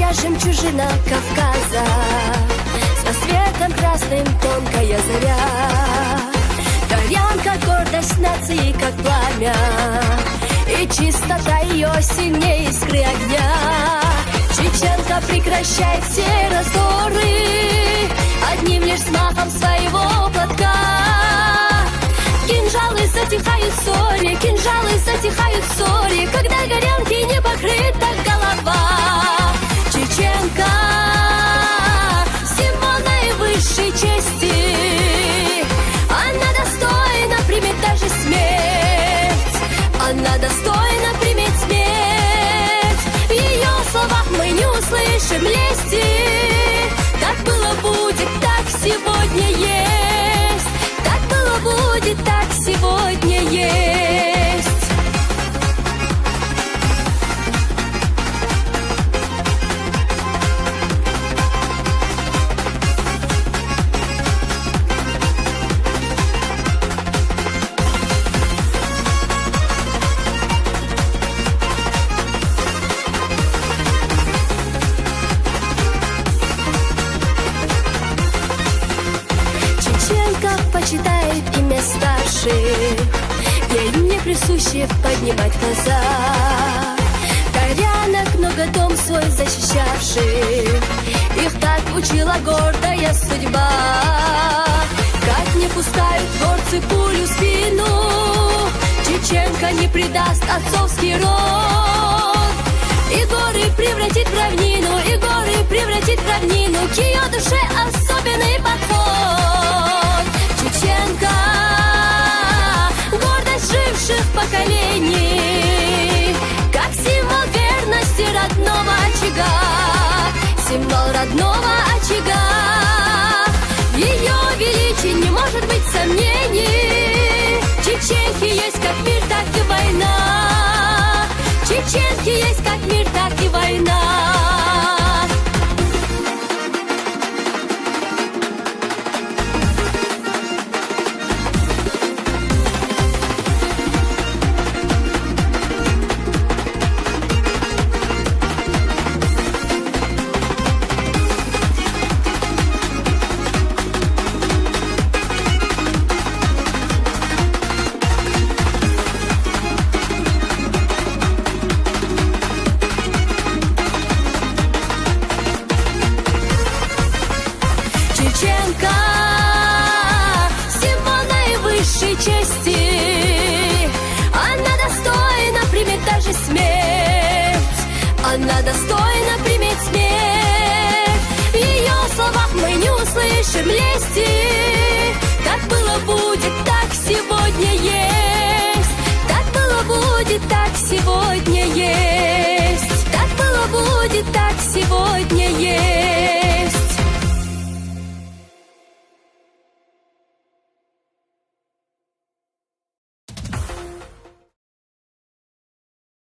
я жемчужина Кавказа, со светом красным тонкая заря. Горянка, гордость нации, как пламя, и чистота ее сильнее искры огня. Чеченка прекращает все раздоры одним лишь взмахом своего платка. Кинжалы затихают в ссоре, кинжалы затихают в ссоре, когда горянки не покрыта голова. Чеченка — символ наивысшей чести, она достойна примет даже смерть, она достойна примет смерть. В ее словах мы не услышим лести. Так было, будет, так сегодня есть. Так было, будет, так сегодня есть. Почитает имя старших, ей не присуще поднимать глаза. Горянок много дом свой защищавших, их так учила гордая судьба. Как не пускают горцы пулю в спину, чеченка не предаст отцовский род. И горы превратит в равнину, и горы превратит в равнину, к ее душе особенный подход. Чеченка — гордость живших поколений, как символ верности родного очага, символ родного очага. В ее величии не может быть сомнений. Чеченки есть как мир, так и война. Чеченки есть как мир, так и война. Чеченка — символ наивысшей чести, она достойна примет даже смерть, она достойна примет смерть. В ее словах мы не услышим лести.